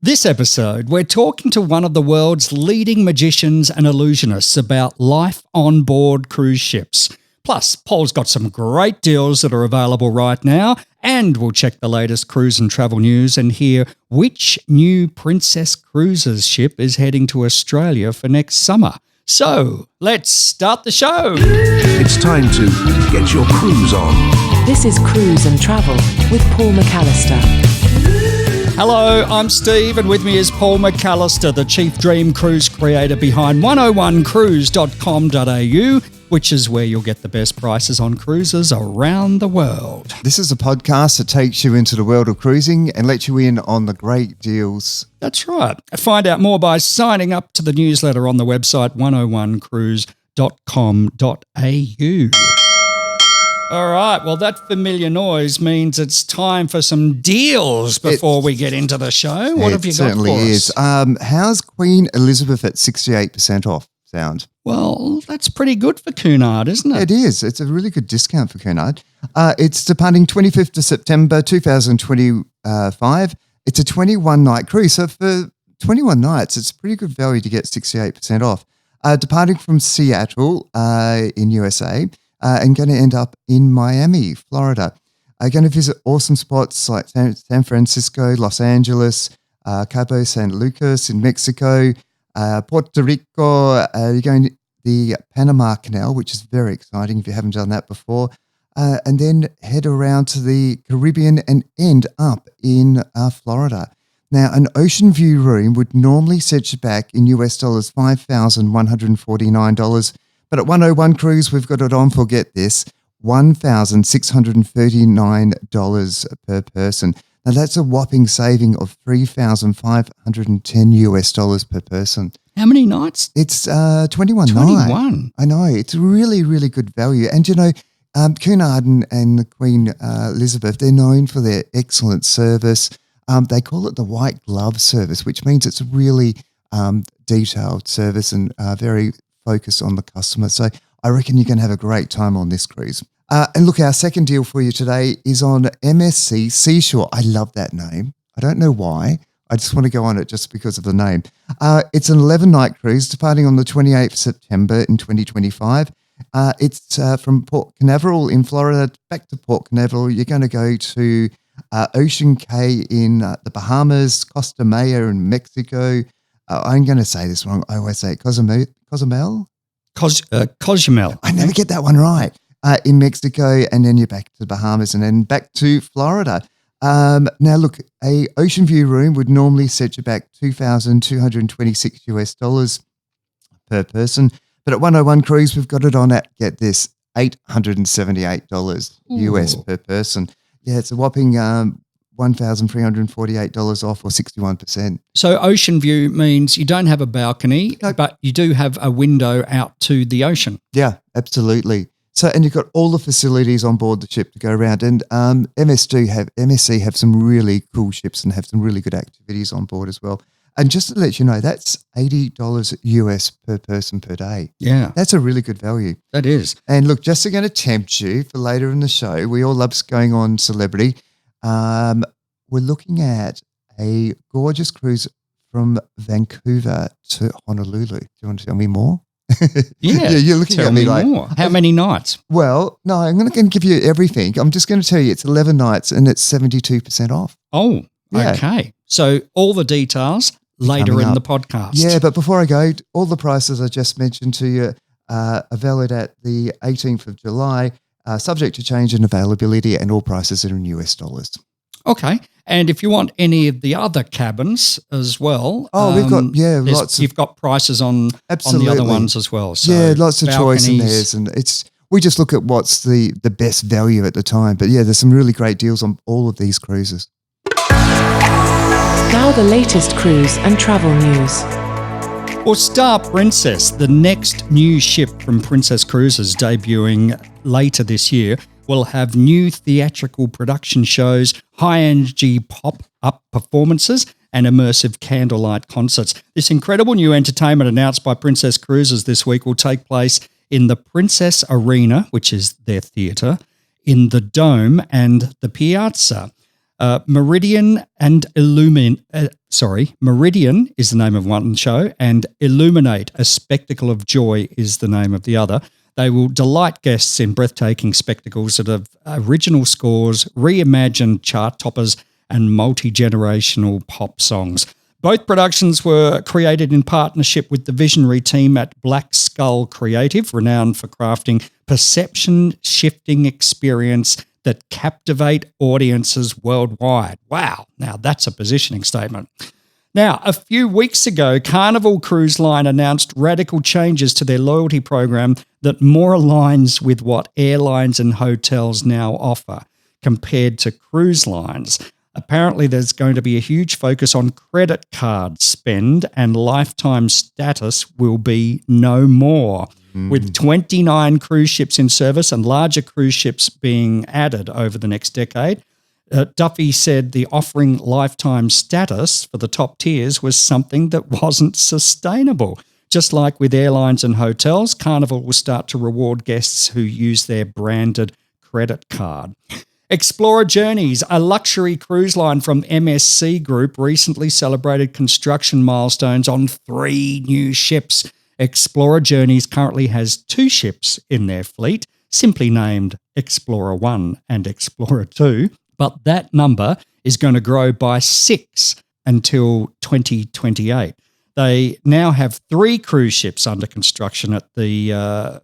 This episode, we're talking to one of the world's leading magicians and illusionists about life on board cruise ships. Plus, Paul's got some great deals that are available right now, and we'll check the latest cruise and travel news and hear which new Princess Cruises ship is heading to Australia for next summer. So, let's start the show. It's time to get your cruise on. This is Cruise and Travel with Paul McAllister. Hello, I'm Steve, and with me is Paul McAllister, the chief dream cruise creator behind 101cruise.com.au, which is where you'll get the best prices on cruises around the world. This is a podcast that takes you into the world of cruising and lets you in on the great deals. That's right. Find out more by signing up to the newsletter on the website 101cruise.com.au. All right, well, that familiar noise means it's time for some deals before we get into the show. What have you got for us? It certainly is. How's Queen Elizabeth at 68% off sound? Well, that's pretty good for Cunard, isn't it? It is. It's a really good discount for Cunard. It's departing 25th of September 2025. It's a 21-night cruise. So for 21 nights, it's a pretty good value to get 68% off. Departing from Seattle in USA, and going to end up in Miami, Florida. Going to visit awesome spots like San Francisco, Los Angeles, Cabo San Lucas in Mexico, Puerto Rico. You're going to the Panama Canal, which is very exciting if you haven't done that before. And then head around to the Caribbean and end up in Florida. Now, an ocean view room would normally set you back in US dollars $5,149. But at 101 Cruise, we've got it on for, get this, $1,639 per person. Now, that's a whopping saving of $3,510 US dollars per person. How many nights? It's 21 nights. 21. I know. It's really, really good value. And, you know, Cunard and the Queen Elizabeth, they're known for their excellent service. They call it the white glove service, which means it's a really detailed service and very focus on the customer. So I reckon you're going to have a great time on this cruise. And look, our second deal for you today is on MSC Seashore. I love that name. I don't know why. I just want to go on it just because of the name. It's an 11-night cruise departing on the 28th of September in 2025. It's from Port Canaveral in Florida back to Port Canaveral. You're going to go to Ocean Cay in the Bahamas, Costa Maya in Mexico. I'm going to say this wrong. I always say Cozumel? Cozumel. I never get that one right. In Mexico, and then you're back to the Bahamas and then back to Florida. Now, look, a ocean view room would normally set you back $2,226 US dollars per person. But at 101 Cruise, we've got it on at, get this, $878 US per person. Yeah, it's a whopping $1,348 off, or 61%. So ocean view means you don't have a balcony, but you do have a window out to the ocean. Yeah, absolutely. So, and you've got all the facilities on board the ship to go around. And MSC have some really cool ships and have some really good activities on board as well. And just to let you know, that's $80 US per person per day. Yeah. That's a really good value. That is. And look, just to going to tempt you for later in the show, we all love going on celebrity. We're looking at a gorgeous cruise from Vancouver to Honolulu. Do you want to tell me more? Yeah, you're looking at me like more. How many nights? Well, no, I'm going to give you everything. I'm just going to tell you it's 11 nights and it's 72% off. Oh, yeah. Okay. So all the details later in the podcast. Yeah, but before I go, all the prices I just mentioned to you are valid at the 18th of July, subject to change in availability, and all prices are in US dollars. Okay. And if you want any of the other cabins as well, we've got lots. You've got prices on the other ones as well. So yeah, lots of balconies. choice in theirs, and we just look at what's the best value at the time. But yeah, there's some really great deals on all of these cruises. Now the latest cruise and travel news. Well, Star Princess, the next new ship from Princess Cruises debuting later this year, will have new theatrical production shows, high-energy pop-up performances, and immersive candlelight concerts. This incredible new entertainment announced by Princess Cruises this week will take place in the Princess Arena, which is their theatre, in the Dome and the Piazza. Meridian and Meridian is the name of one show, and Illuminate, A Spectacle of Joy is the name of the other. They will delight guests in breathtaking spectacles that have original scores, reimagined chart toppers, and multi-generational pop songs. Both productions were created in partnership with the visionary team at Black Skull Creative, renowned for crafting perception-shifting experience that captivate audiences worldwide. Wow, now that's a positioning statement. Now, a few weeks ago, Carnival Cruise Line announced radical changes to their loyalty program that more aligns with what airlines and hotels now offer compared to cruise lines. Apparently, there's going to be a huge focus on credit card spend, and lifetime status will be no more. With 29 cruise ships in service and larger cruise ships being added over the next decade, Duffy said the offering lifetime status for the top tiers was something that wasn't sustainable. Just like with airlines and hotels, Carnival will start to reward guests who use their branded credit card. Explorer Journeys, a luxury cruise line from MSC Group, recently celebrated construction milestones on 3 new ships. Explorer Journeys currently has 2 ships in their fleet, simply named Explorer 1 and Explorer 2, but that number is going to grow by 6 until 2028. They now have 3 cruise ships under construction at the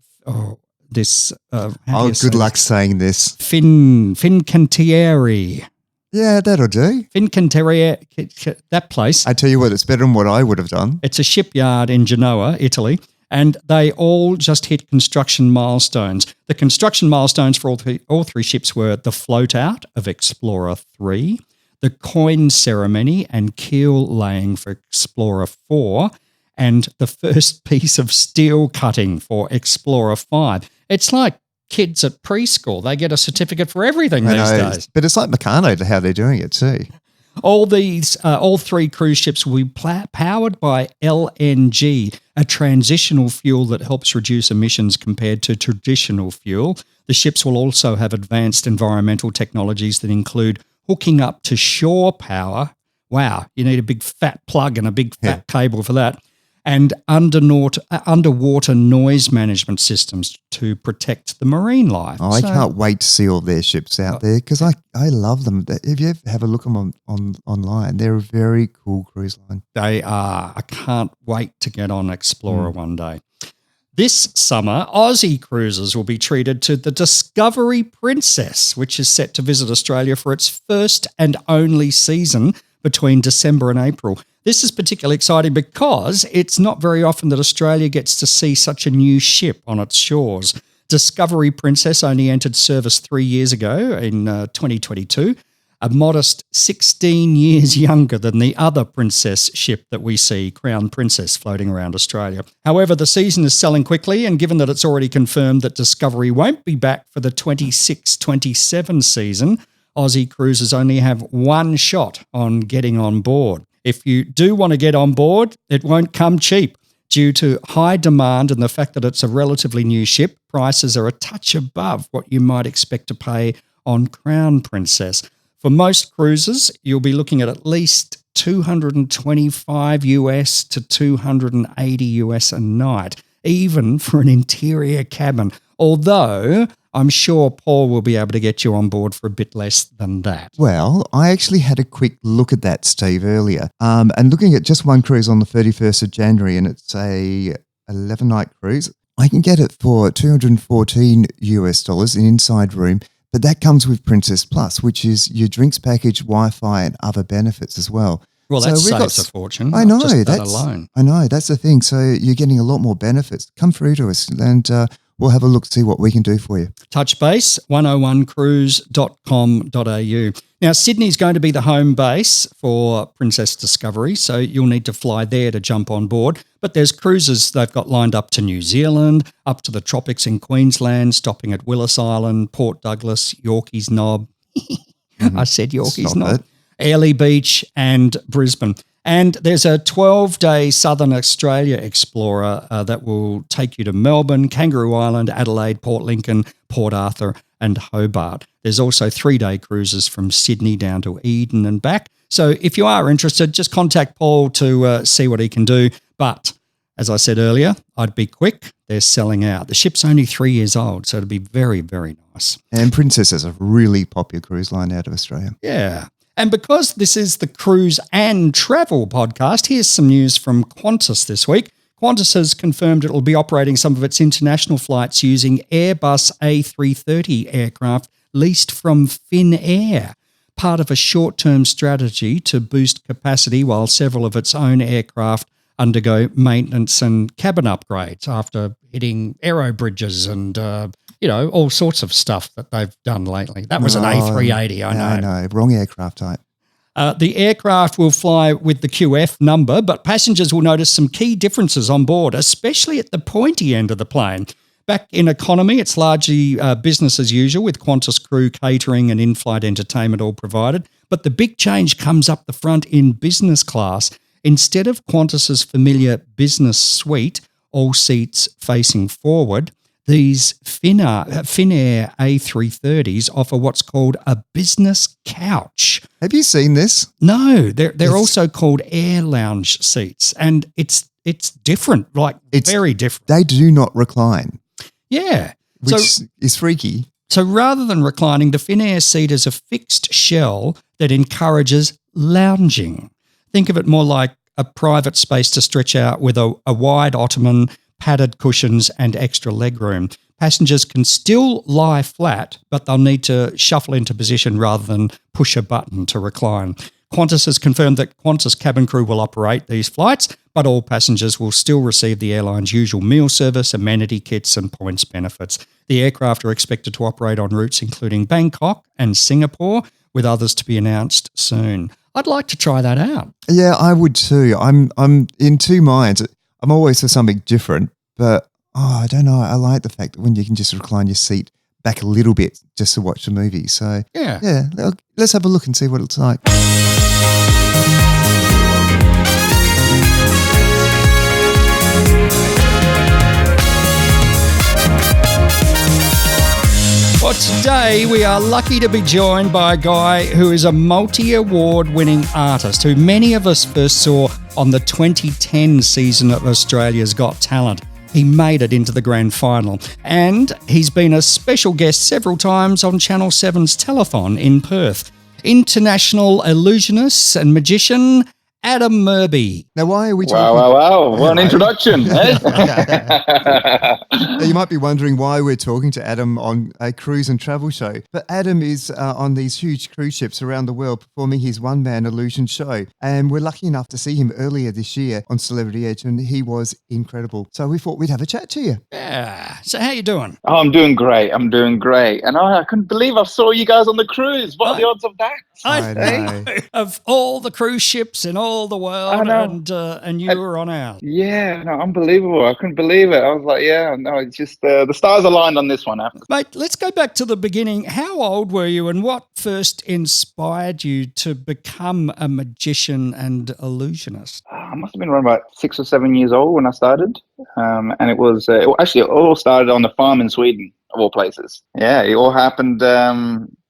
good luck saying this. Fincantieri. Yeah, that'll do. Fincantieri, that place. I tell you what, it's better than what I would have done. It's a shipyard in Genoa, Italy, and they all just hit construction milestones. The construction milestones for all three ships were the float out of Explorer 3, the coin ceremony and keel laying for Explorer 4, and the first piece of steel cutting for Explorer 5. It's like kids at preschool. They get a certificate for everything these days. But it's like Meccano to how they're doing it too. All 3 cruise ships will be powered by LNG, a transitional fuel that helps reduce emissions compared to traditional fuel. The ships will also have advanced environmental technologies that include hooking up to shore power. Wow, you need a big fat plug and a big fat cable for that. And underwater noise management systems to protect the marine life. Oh, I can't wait to see all their ships out there because I love them. If you ever have a look at them online, they're a very cool cruise line. They are. I can't wait to get on Explorer one day. This summer, Aussie cruisers will be treated to the Discovery Princess, which is set to visit Australia for its first and only season between December and April. This is particularly exciting because it's not very often that Australia gets to see such a new ship on its shores. Discovery Princess only entered service 3 years ago in 2022, a modest 16 years younger than the other Princess ship that we see, Crown Princess, floating around Australia. However, the season is selling quickly, and given that it's already confirmed that Discovery won't be back for the 26-27 season, Aussie cruisers only have one shot on getting on board. If you do want to get on board, it won't come cheap. Due to high demand and the fact that it's a relatively new ship, prices are a touch above what you might expect to pay on Crown Princess. For most cruises, you'll be looking at least $225 US to $280 US a night, even for an interior cabin. Although I'm sure Paul will be able to get you on board for a bit less than that. Well, I actually had a quick look at that, Steve, earlier, and looking at just one cruise on the 31st of January, and it's a 11-night cruise. I can get it for $214 US, an inside room, but that comes with Princess Plus, which is your drinks package, Wi-Fi, and other benefits as well. Well, that saves a fortune. I know. Just that alone. I know. That's the thing. So you're getting a lot more benefits. Come through to us and we'll have a look, see what we can do for you. Touch base, 101cruise.com.au. Now, Sydney's going to be the home base for Princess Discovery, so you'll need to fly there to jump on board. But there's cruises they've got lined up to New Zealand, up to the tropics in Queensland, stopping at Willis Island, Port Douglas, Yorkeys Knob. I said Yorkeys Knob. Airlie Beach and Brisbane. And there's a 12-day Southern Australia Explorer that will take you to Melbourne, Kangaroo Island, Adelaide, Port Lincoln, Port Arthur and Hobart. There's also 3-day cruises from Sydney down to Eden and back. So if you are interested, just contact Paul to see what he can do. But as I said earlier, I'd be quick. They're selling out. The ship's only 3 years old, so it'd be very, very nice. And Princess is a really popular cruise line out of Australia. Yeah. And because this is the Cruise and Travel podcast, here's some news from Qantas this week. Qantas has confirmed it will be operating some of its international flights using Airbus A330 aircraft leased from Finnair, part of a short-term strategy to boost capacity while several of its own aircraft undergo maintenance and cabin upgrades after hitting aero bridges and, all sorts of stuff that they've done lately. That was an A380, I know. No, wrong aircraft type. The aircraft will fly with the QF number, but passengers will notice some key differences on board, especially at the pointy end of the plane. Back in economy, it's largely business as usual with Qantas crew catering and in-flight entertainment all provided. But the big change comes up the front in business class. Instead of Qantas's familiar business suite, all seats facing forward, these Finnair A330s offer what's called a business couch. Have you seen this? No, they're also called air lounge seats, and it's different, it's very different. They do not recline. Yeah. Which is freaky. So rather than reclining, the Finnair seat is a fixed shell that encourages lounging. Think of it more like a private space to stretch out with a wide ottoman, padded cushions and extra legroom. Passengers can still lie flat, but they'll need to shuffle into position rather than push a button to recline. Qantas has confirmed that Qantas cabin crew will operate these flights, but all passengers will still receive the airline's usual meal service, amenity kits and points benefits. The aircraft are expected to operate on routes including Bangkok and Singapore, with others to be announced soon. I'd like to try that out. Yeah, I would too. I'm in two minds. I'm always for something different, but I don't know. I like the fact that when you can just recline your seat back a little bit just to watch a movie. So yeah, let's have a look and see what it's like. Well, today we are lucky to be joined by a guy who is a multi-award winning artist who many of us first saw on the 2010 season of Australia's Got Talent. He made it into the grand final, and he's been a special guest several times on Channel 7's Telethon in Perth. International illusionist and magician Adam Murby. Now, why are we talking? Wow. What an introduction. You might be wondering why we're talking to Adam on a cruise and travel show. But Adam is on these huge cruise ships around the world performing his one-man illusion show. And we're lucky enough to see him earlier this year on Celebrity Edge, and he was incredible. So we thought we'd have a chat to you. Yeah. So how you doing? Oh, I'm doing great. And I couldn't believe I saw you guys on the cruise. What are the odds of that? I know. Of all the cruise ships in all the world, and you were on ours. Yeah, no, unbelievable. I couldn't believe it. I was like, it's just the stars aligned on this one. Mate, let's go back to the beginning. How old were you, and what first inspired you to become a magician and illusionist? I must have been around about 6 or 7 years old when I started. And it was it all started on the farm in Sweden, of all places. Yeah, it all happened.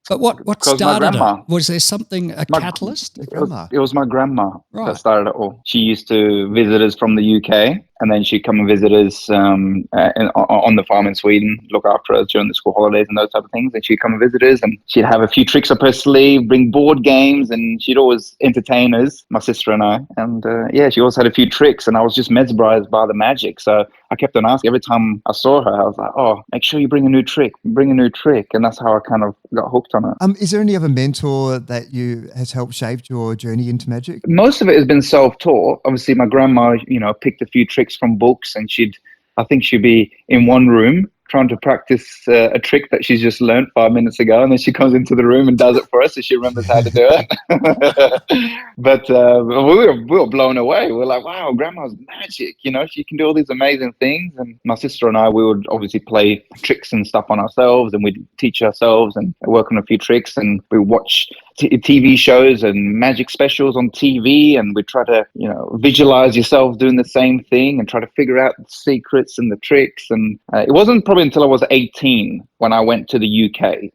But what started it? Was there something, catalyst? It was my grandma that started it all. She used to visit us from the UK, and then she'd come and visit us on the farm in Sweden, look after us during the school holidays and those type of things. And she'd come and visit us, and she'd have a few tricks up her sleeve, bring board games, and she'd always entertain us, my sister and I. And she always had a few tricks, and I was just mesmerized by the magic. So I kept on asking every time I saw her. I was like, "Oh, make sure you bring a new trick, and that's how I kind of got hooked on it. Is there any other mentor that has helped shape your journey into magic? Most of it has been self-taught. Obviously, my grandma, picked a few tricks from books, and she'd be in one room trying to practice a trick that she's just learned 5 minutes ago, and then she comes into the room and does it for us, so she remembers how to do it. But we were blown away. We were like, wow, grandma's magic, she can do all these amazing things. And my sister and I, we would obviously play tricks and stuff on ourselves, and we'd teach ourselves and work on a few tricks, and we watch TV shows and magic specials on TV, and we try to visualize yourself doing the same thing and try to figure out the secrets and the tricks. And it wasn't probably until I was 18 when I went to the UK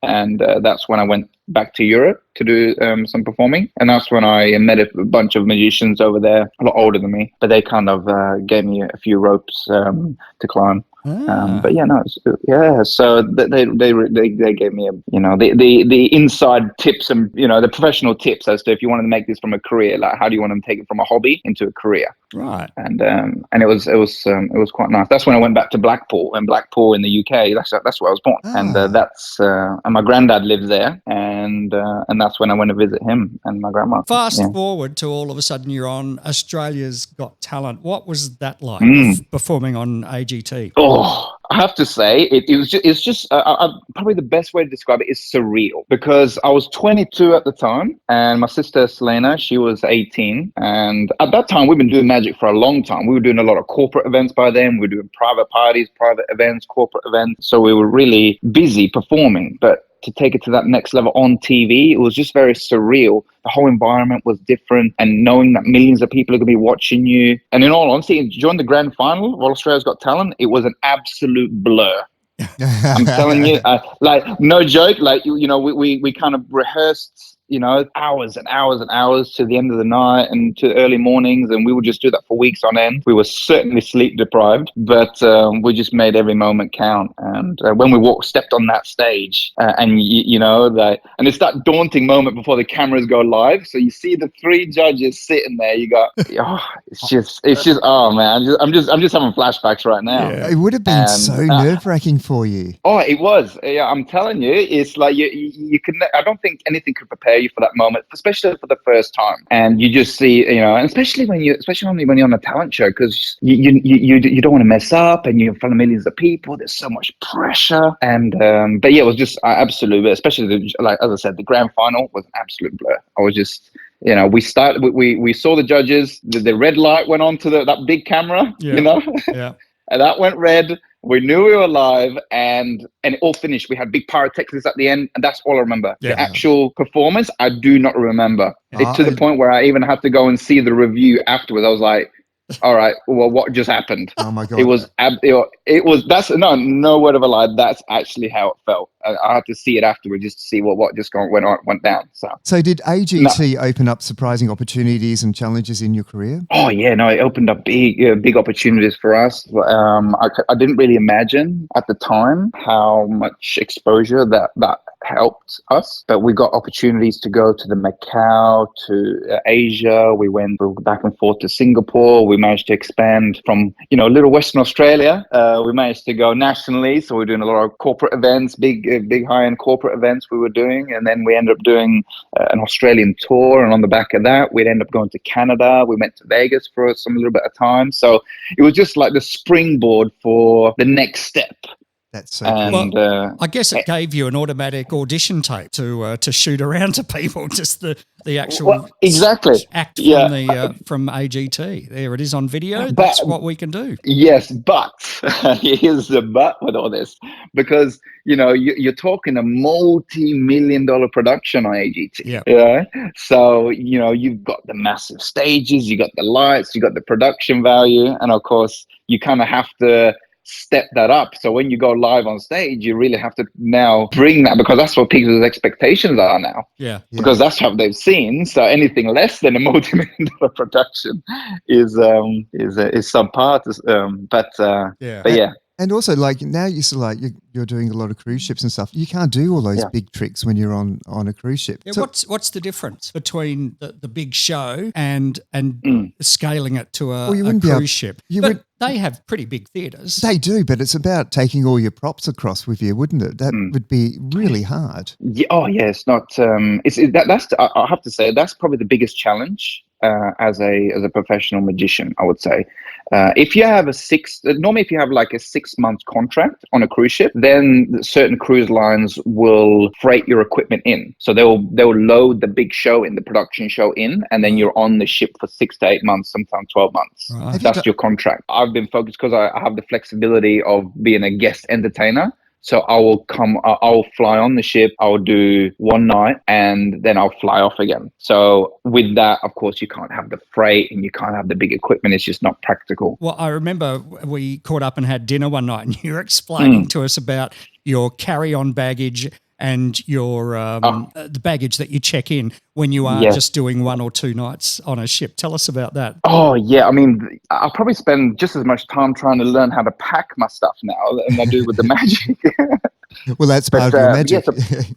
And that's when I went back to Europe to do some performing. And that's when I met a bunch of magicians over there, a lot older than me, but they kind of gave me a few ropes to climb. But yeah, no, yeah. So they gave me the inside tips and the professional tips as to if you wanted to make this from a career, like how do you want to take it from a hobby into a career, Right. and it was quite nice. That's when I went back to Blackpool in the UK. That's where I was born, and and my granddad lives there, and that's when I went to visit him and my grandma. Fast forward to all of a sudden you're on Australia's Got Talent. What was that like performing on AGT? Oh, I have to say, it's just probably the best way to describe it is surreal, because I was 22 at the time and my sister Selena, she was 18. And at that time, we've been doing magic for a long time. We were doing a lot of corporate events by then. We were doing private parties, private events, corporate events. So we were really busy performing. But to take it to that next level on TV, it was just very surreal. The whole environment was different, and knowing that millions of people are going to be watching you. And in all honesty, during the grand final of Australia's Got Talent, it was an absolute blur. I'm telling you, like, no joke, like, we kind of rehearsed, hours and hours and hours to the end of the night and to early mornings, and we would just do that for weeks on end. We were certainly sleep deprived, but we just made every moment count. And when we stepped on that stage, and and it's that daunting moment before the cameras go live. So you see the three judges sitting there. You go, oh, it's just, oh man, I'm just having flashbacks right now. Yeah. It would have been so nerve-wracking for you. Oh, it was. Yeah, I'm telling you, it's like you could. I don't think anything could prepare you for that moment, especially for the first time. And you just see, and especially when you're on a talent show, because you don't want to mess up, and you're in front of millions of people. There's so much pressure, and but yeah, it was just absolutely, especially like as I said, the grand final was an absolute blur. I was just. We saw the judges. The red light went on to that big camera. Yeah. And that went red. We knew we were live, and it all finished. We had big pyrotechnics at the end, and that's all I remember. Yeah. The actual performance, I do not remember. It's to the point where I even have to go and see the review afterwards. I was like, all right, well, what just happened? Oh my God. It was that's no word of a lie. That's actually how it felt. I had to see it afterwards just to see what just went down. So did AGT open up surprising opportunities and challenges in your career? Oh yeah, no, it opened up big opportunities for us. I didn't really imagine at the time how much exposure that helped us, but we got opportunities to go to the Macau, to Asia. We went back and forth to Singapore. We managed to expand from little Western Australia. We managed to go nationally, so we're doing a lot of corporate events, big high-end corporate events we were doing, and then we ended up doing an Australian tour. And on the back of that, we'd end up going to Canada. We went to Vegas for a little bit of time. So it was just like the springboard for the next step. That's so cool. Well, I guess it gave you an automatic audition tape to shoot around to people, just the actual exactly act from AGT. There it is on video. But, that's what we can do. Yes, but here's the but with all this, because you're talking a multi-million-dollar production on AGT. Yeah. So you've got the massive stages, you got the lights, you got the production value, and of course you kind of have to step that up. So when you go live on stage, you really have to now bring that, because that's what people's expectations are now. Yeah. Because that's what they've seen. So anything less than a multi-million-dollar production is subpar. But yeah. And also, like, now you're doing a lot of cruise ships and stuff. You can't do all those big tricks when you're on a cruise ship. Yeah, so, what's the difference between the big show and scaling it to a cruise ship? They have pretty big theatres. They do, but it's about taking all your props across with you, wouldn't it? That would be really hard. Yeah, it's not. I have to say that's probably the biggest challenge as a professional magician. I would say, if you have normally if you have like a 6-month contract on a cruise ship, then certain cruise lines will freight your equipment in. So they'll load the big show in, the production show in, and then you're on the ship for 6 to 8 months, sometimes 12 months. Right. That's your contract. I've been focused because I have the flexibility of being a guest entertainer. So I'll fly on the ship, I'll do one night, and then I'll fly off again. So with that, of course, you can't have the freight and you can't have the big equipment. It's just not practical. Well, I remember we caught up and had dinner one night, and you were explaining to us about your carry-on baggage and your the baggage that you check in when you are Yes. just doing 1 or 2 nights on a ship. Tell us about that. Oh yeah, I mean, I'll probably spend just as much time trying to learn how to pack my stuff now than I do with the magic. Well, that's part of your magic.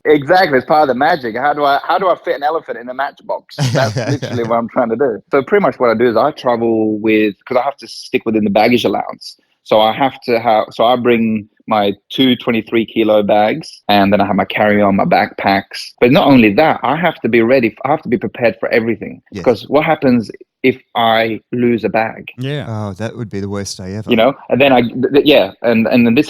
Exactly, it's part of the magic. How do I fit an elephant in a matchbox? That's literally what I'm trying to do. So pretty much what I do is I travel with, because I have to stick within the baggage allowance. So I bring my 23-kilo bags, and then I have my carry-on, my backpacks. But not only that, I have to be ready. I have to be prepared for everything. Yes. Because what happens if I lose a bag? Yeah. Oh, that would be the worst day ever. You know, and then and then this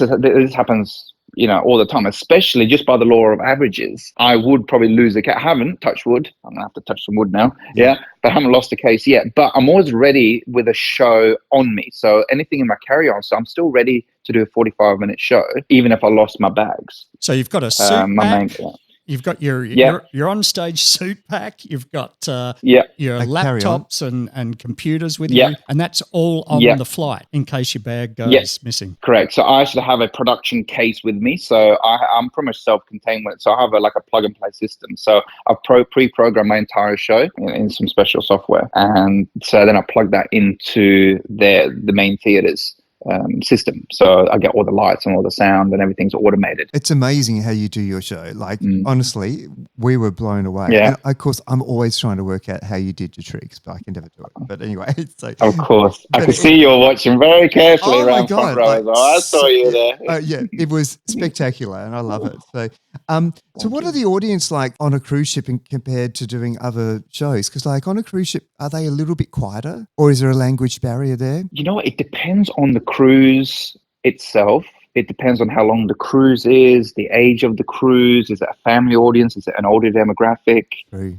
happens, you know, all the time, especially just by the law of averages. I would probably lose a case. I haven't, touch wood. I'm gonna have to touch some wood now. Yeah, but I haven't lost a case yet. But I'm always ready with a show on me. So anything in my carry-on, so I'm still ready to do a 45-minute show, even if I lost my bags. So you've got a suit pack. Yeah. You've got your on-stage suit pack. You've got your laptops and computers with you, and that's all on the flight in case your bag goes missing. Correct. So I actually have a production case with me. So I'm pretty much self-contained with it. So I have a plug-and-play system. So I've pre-programmed my entire show in some special software, and so then I plug that into the main theaters system. So I get all the lights and all the sound, and everything's automated. It's amazing how you do your show. Like, honestly, we were blown away. Yeah. And of course, I'm always trying to work out how you did your tricks, but I can never do it. But anyway, so of course, I can see you're watching very carefully around front row. Like, I saw you there. Yeah, it was spectacular, and I love it. So, so what are the audience like on a cruise ship compared to doing other shows? Because, like, on a cruise ship, are they a little bit quieter, or is there a language barrier there? You know what? It depends on the cruise itself. It depends on how long the cruise is, the age of the cruise. Is it a family audience? Is it an older demographic? True.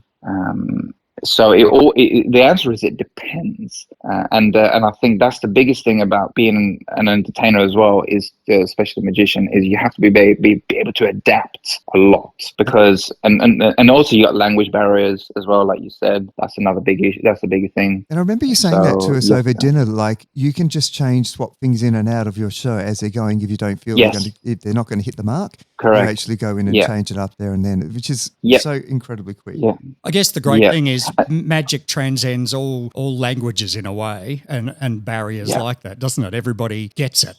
So the answer is it depends, and I think that's the biggest thing about being an entertainer as well, is especially a magician, is you have to be able to adapt a lot, because and also you got language barriers as well, like you said. That's another big issue. That's a bigger thing. And I remember you saying that to us over dinner, like you can just swap things in and out of your show as they're going if you don't feel they're not going to hit the mark. Correct. You actually go in and change it up there and then, which is so incredibly quick. Yeah. I guess the great thing is magic transcends all languages in a way, and barriers like that, doesn't it? Everybody gets it.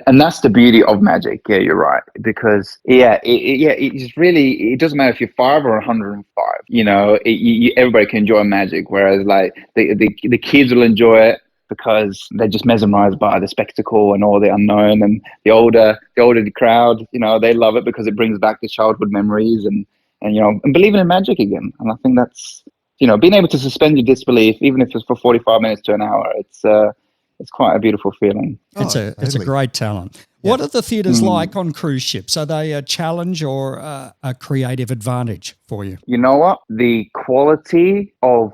And that's the beauty of magic. Yeah, you're right, because it's really, it doesn't matter if you're 5 or 105. You know, everybody can enjoy magic. Whereas like the kids will enjoy it because they're just mesmerized by the spectacle and all the unknown, and the older crowd, you know, they love it because it brings back the childhood memories and you know, and believing in magic again. And I think that's, you know, being able to suspend your disbelief, even if it's for 45 minutes to an hour, it's quite a beautiful feeling. It's a great talent. Yeah. What are the theatres like on cruise ships? Are they a challenge or a creative advantage for you? You know what? The quality of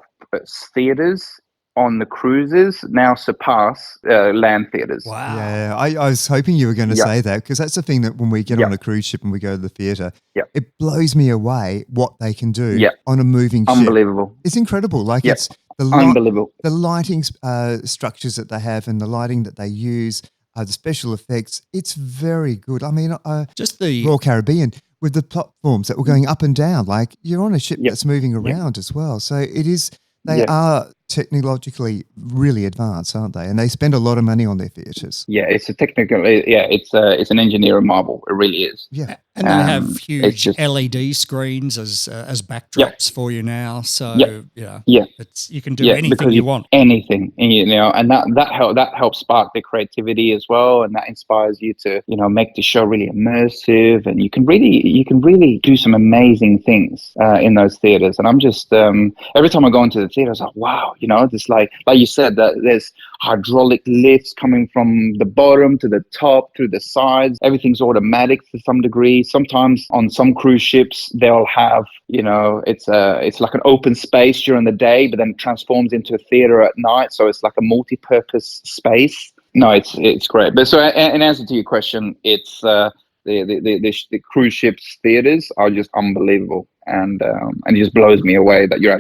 theatres on the cruises now surpass land theatres. Wow. Yeah, I was hoping you were going to say that, because that's the thing that when we get on a cruise ship and we go to the theatre, it blows me away what they can do on a moving ship. Unbelievable. It's incredible. Like it's unbelievable. The lighting structures that they have and the lighting that they use, the special effects, it's very good. I mean, just the Royal Caribbean with the platforms that were going up and down, like you're on a ship that's moving around as well. So it is, they are technologically really advanced, aren't they? And they spend a lot of money on their theatres. Yeah, it's a technical. It's an engineering marvel. It really is. Yeah, and they have huge LED screens as backdrops for you now. So you can do anything you want. Anything, you know, and that helps spark the creativity as well, and that inspires you to, you know, make the show really immersive, and you can really do some amazing things in those theaters. And I'm just every time I go into the theater, I was like, wow. You know, it's like you said, that there's hydraulic lifts coming from the bottom to the top, through the sides. Everything's automatic to some degree. Sometimes on some cruise ships, they'll have, you know, it's like an open space during the day, but then it transforms into a theater at night. So it's like a multi-purpose space. No, it's great. But so in answer to your question, it's the cruise ships theaters are just unbelievable. and it just blows me away that you're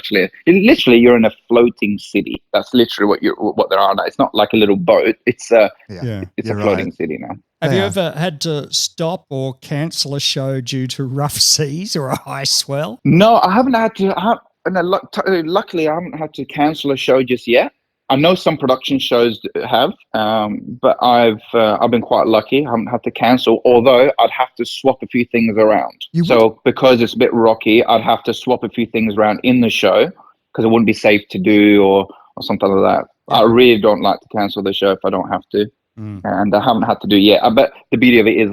in a floating city. That's literally what they're on. It's not like a little boat. It's a you're floating right. city now. Have They you are. ever had to stop or cancel a show due to rough seas or a high swell? No, I haven't had to. Luckily, I haven't had to cancel a show just yet. I know some production shows have, but I've been quite lucky. I haven't had to cancel, although I'd have to swap a few things around. You So because it's a bit rocky, I'd have to swap a few things around in the show because it wouldn't be safe to do or something like that. I really don't like to cancel the show if I don't have to. And I haven't had to do it yet. But the beauty of it is,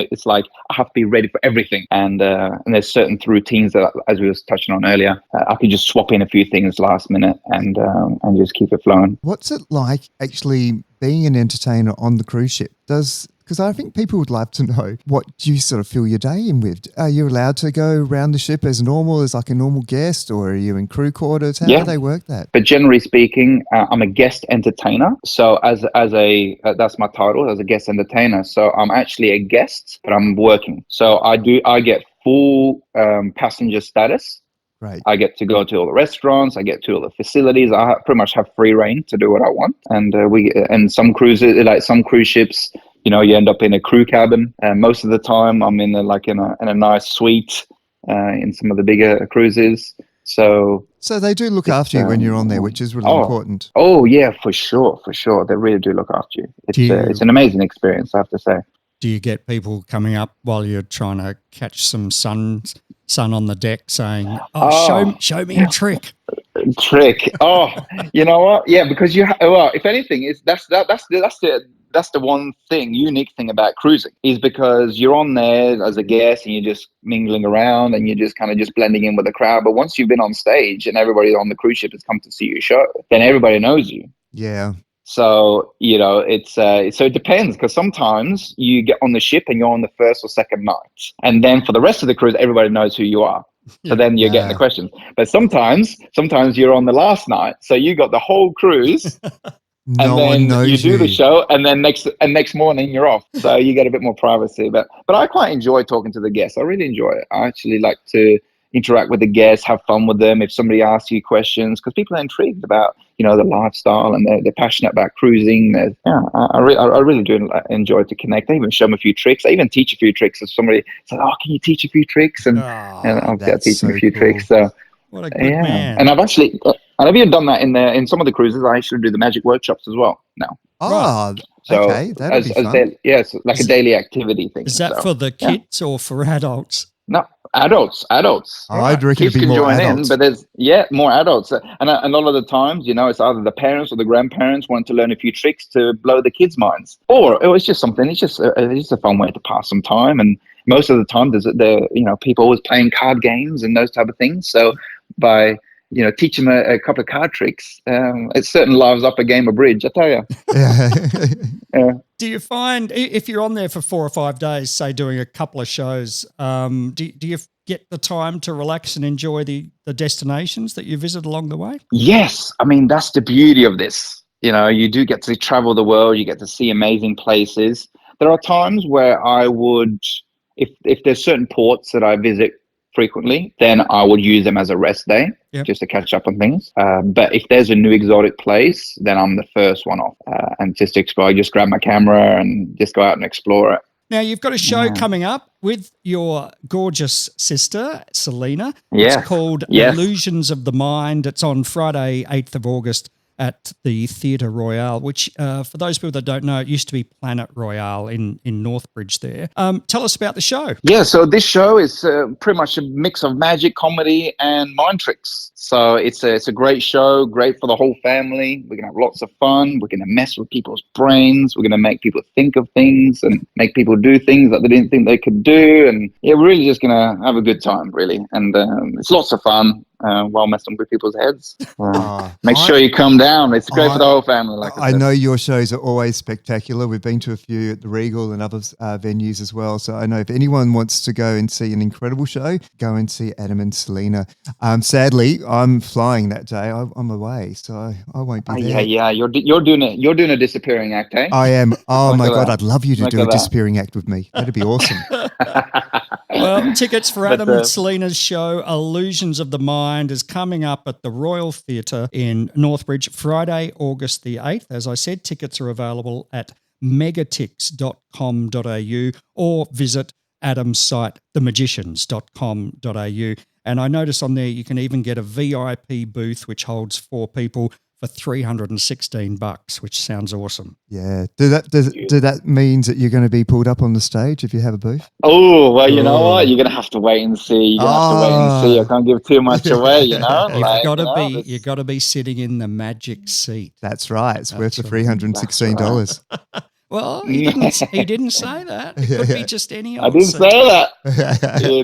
it's like I have to be ready for everything, and there's certain routines that, as we was touching on earlier, I can just swap in a few things last minute and just keep it flowing. What's it like actually being an entertainer on the cruise ship? Because I think people would love to know, what do you sort of fill your day in with? Are you allowed to go around the ship as normal, as like a normal guest, or are you in crew quarters? How do they work that? But generally speaking, I'm a guest entertainer. So as a that's my title, as a guest entertainer. So I'm actually a guest, but I'm working. So I get full passenger status. Right. I get to go to all the restaurants. I get to all the facilities. Pretty much have free reign to do what I want. And some cruises, like some cruise ships, you end up in a crew cabin. And most of the time, I'm in a nice suite in some of the bigger cruises. So they do look after you when you're on there, which is really important. Oh yeah, for sure. They really do look after you. It's an amazing experience, I have to say. Do you get people coming up while you're trying to catch some sun on the deck saying, show me a trick? Trick. Oh, you know what? Yeah, because if anything, that's the one unique thing about cruising is because you're on there as a guest and you're just mingling around and you're just kind of just blending in with the crowd. But once you've been on stage and everybody on the cruise ship has come to see your show, then everybody knows you. Yeah. So, it depends, because sometimes you get on the ship and you're on the first or second night. And then for the rest of the cruise, everybody knows who you are. So then you're getting the questions. But sometimes you're on the last night. So you got the whole cruise. No one knows you do the show, and then next morning you're off. So you get a bit more privacy. But I quite enjoy talking to the guests. I really enjoy it. I actually like to interact with the guests, have fun with them. If somebody asks you questions, because people are intrigued about the lifestyle and they're passionate about cruising. I really do enjoy to connect. I even show them a few tricks. I even teach a few tricks. If somebody says, "Oh, can you teach a few tricks?" and I'll teach them a few tricks. So what a good man! And I've even done that in some of the cruises. I actually do the magic workshops as well now. Oh, so okay, that'd be fun. Yes, like a daily activity thing. Is that for the kids or for adults? No, adults. I'd reckon Kids it'd be can more join adults. in, but there's more adults. And a lot of the times, it's either the parents or the grandparents want to learn a few tricks to blow the kids' minds, or it was just something. It's just a fun way to pass some time. And most of the time, people always playing card games and those type of things. So by teach them a couple of card tricks, it certainly lives up a game of bridge, I tell you. Yeah. Do you find, if you're on there for 4 or 5 days, say doing a couple of shows, do you get the time to relax and enjoy the destinations that you visit along the way? Yes. I mean, that's the beauty of this. You do get to travel the world. You get to see amazing places. There are times where I would, if there's certain ports that I visit frequently, then I would use them as a rest day, just to catch up on things. But if there's a new exotic place, then I'm the first one off and just to explore. Just grab my camera and just go out and explore it. Now, you've got a show coming up with your gorgeous sister, Selena. Yes. It's called Illusions of the Mind. It's on Friday, 8th of August at the Theatre Royale, which for those people that don't know, it used to be Planet Royale in Northbridge there. Tell us about the show. Yeah, so this show is pretty much a mix of magic, comedy, and mind tricks. So it's a great show, great for the whole family. We're going to have lots of fun. We're going to mess with people's brains. We're going to make people think of things and make people do things that they didn't think they could do. And we're really just going to have a good time, really. And it's lots of fun. While messing with people's heads. Make sure you come down. It's great for the whole family. Like I know your shows are always spectacular. We've been to a few at the Regal and other venues as well. So I know if anyone wants to go and see an incredible show, go and see Adam and Selena. Sadly, I'm flying that day. I'm away, so I won't be there. Yeah. You're doing it. You're doing a disappearing act, eh? I am. Oh my God, I'd love you to do a disappearing act with me. That'd be awesome. Well, tickets for But, Adam and Selena's show, Illusions of the Mind, is coming up at the Royal Theatre in Northbridge, Friday, August the 8th. As I said, tickets are available at megatix.com.au or visit Adam's site, themagicians.com.au. And I notice on there you can even get a VIP booth which holds 4 people for $316, which sounds awesome. Yeah. Do that means that you're going to be pulled up on the stage if you have a booth? Oh, well, you know what? You're going to have to wait and see. I can't give too much away, you know? You've got to be sitting in the magic seat. That's right. It's worth the $316. Well, he didn't say that. It could be just any old I didn't seat. say that. You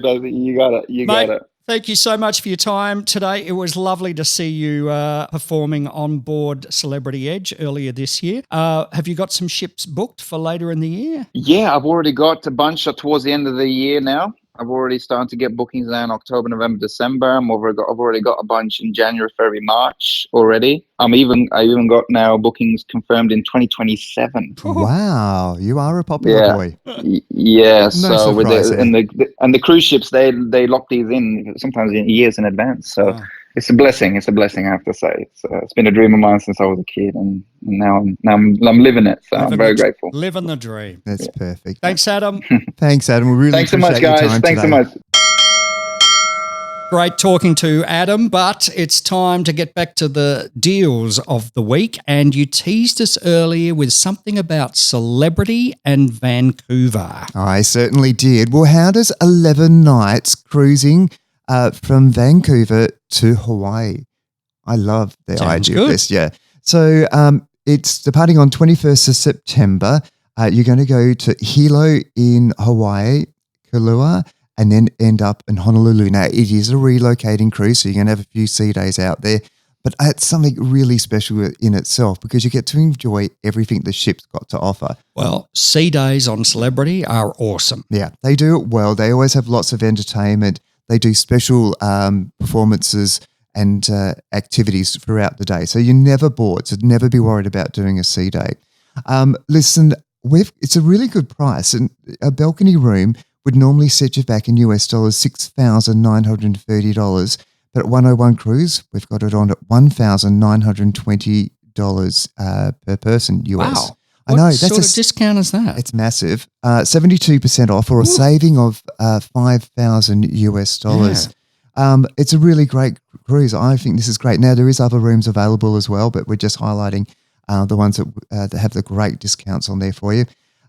got it. You Mate, got it. Thank you so much for your time today. It was lovely to see you performing on board Celebrity Edge earlier this year. Have you got some ships booked for later in the year? Yeah, I've already got a bunch towards the end of the year now. I've already started to get bookings now in October, November, December. I've already got a bunch in January, February, March already. I even got now bookings confirmed in 2027. Wow, you are a popular boy. Yeah. No So with surprise the cruise ships, they lock these in sometimes in years in advance. So it's a blessing. It's a blessing, I have to say. It's been a dream of mine since I was a kid, and now I'm living it. So I'm very grateful. Living the dream. That's perfect. Thanks, Adam. Thanks, Adam. We really Thanks so appreciate much, your guys. time Thanks today. so much. Great talking to Adam, but it's time to get back to the deals of the week. And you teased us earlier with something about celebrity and Vancouver. I certainly did. Well, how does 11 nights cruising from Vancouver to Hawaii? I love the idea of this, yeah. So it's departing on 21st of September. You're going to go to Hilo in Hawaii, Kailua, and then end up in Honolulu. Now, it is a relocating cruise, so you're going to have a few sea days out there, but it's something really special in itself because you get to enjoy everything the ship's got to offer. Well, sea days on Celebrity are awesome. Yeah, they do it well. They always have lots of entertainment. They do special performances and activities throughout the day. So you're never bored. So never be worried about doing a sea day. Listen, it's a really good price. And a balcony room would normally set you back in US dollars $6,930. But at 101 Cruise, we've got it on at $1,920 per person US. Wow. I know. What sort of discount is that? It's massive. 72% off or a saving of $5,000 US dollars. Yeah. It's a really great cruise. I think this is great. Now, there is other rooms available as well, but we're just highlighting the ones that have the great discounts on there for you.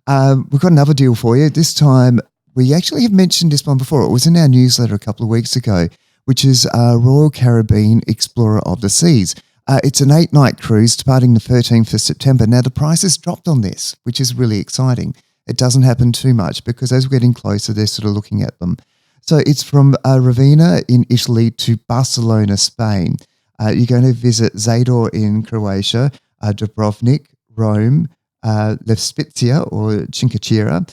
We've got another deal for you. This time, we actually have mentioned this one before. It was in our newsletter a couple of weeks ago, which is Royal Caribbean Explorer of the Seas. It's an 8-night cruise departing the 13th of September. Now, the price has dropped on this, which is really exciting. It doesn't happen too much because as we're getting closer, they're sort of looking at them. So it's from Ravenna in Italy to Barcelona, Spain. You're going to visit Zador in Croatia, Dubrovnik, Rome, Lespezia or Chinchilla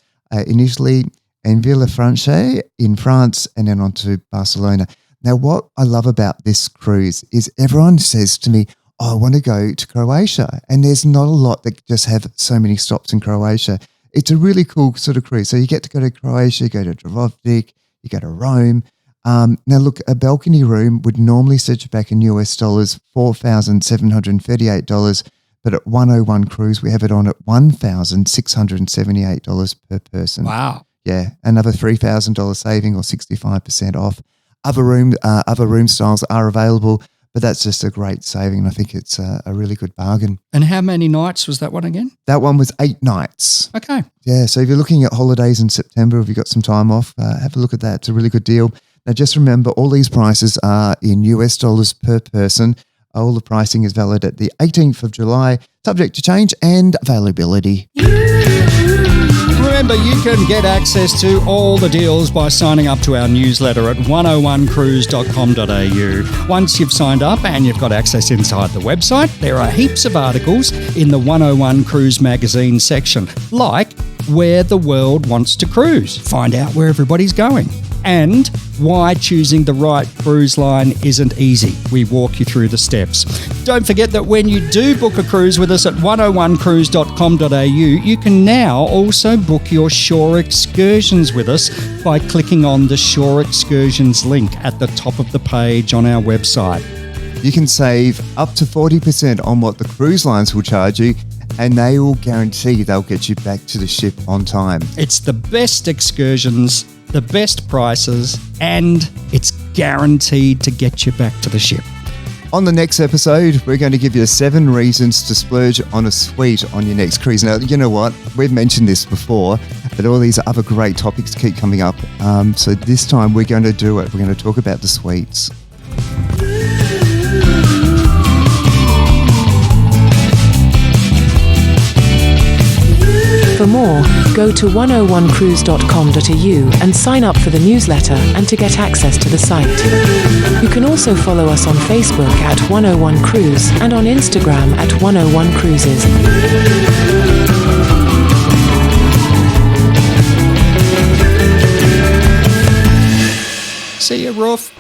in Italy, and Villefranche in France, and then on to Barcelona. Now, what I love about this cruise is everyone says to me, I want to go to Croatia. And there's not a lot that just have so many stops in Croatia. It's a really cool sort of cruise. So you get to go to Croatia, you go to Dubrovnik, you go to Rome. Now, look, a balcony room would normally set you back in US dollars $4,738. But at 101 Cruise, we have it on at $1,678 per person. Wow. Yeah, another $3,000 saving or 65% off. Other room styles are available, but that's just a great saving. I think it's a really good bargain. And how many nights was that one again? That one was 8 nights. Okay. Yeah, so if you're looking at holidays in September, if you've got some time off, have a look at that. It's a really good deal. Now, just remember, all these prices are in US dollars per person. All the pricing is valid at the 18th of July, subject to change and availability. Remember, you can get access to all the deals by signing up to our newsletter at 101cruise.com.au. Once you've signed up and you've got access inside the website, there are heaps of articles in the 101 Cruise magazine section, like Where the World Wants to Cruise. Find out where everybody's going. and why choosing the right cruise line isn't easy. We walk you through the steps. Don't forget that when you do book a cruise with us at 101cruise.com.au, you can now also book your shore excursions with us by clicking on the Shore Excursions link at the top of the page on our website. You can save up to 40% on what the cruise lines will charge you, and they will guarantee they'll get you back to the ship on time. It's the best excursions, the best prices, and it's guaranteed to get you back to the ship. On the next episode, we're going to give you 7 reasons to splurge on a suite on your next cruise. Now, you know what? We've mentioned this before, but all these other great topics keep coming up. So this time we're going to do it. We're going to talk about the suites. For more, go to 101cruise.com.au and sign up for the newsletter and to get access to the site. You can also follow us on Facebook at 101 Cruise and on Instagram at 101 Cruises. See you, Rolf.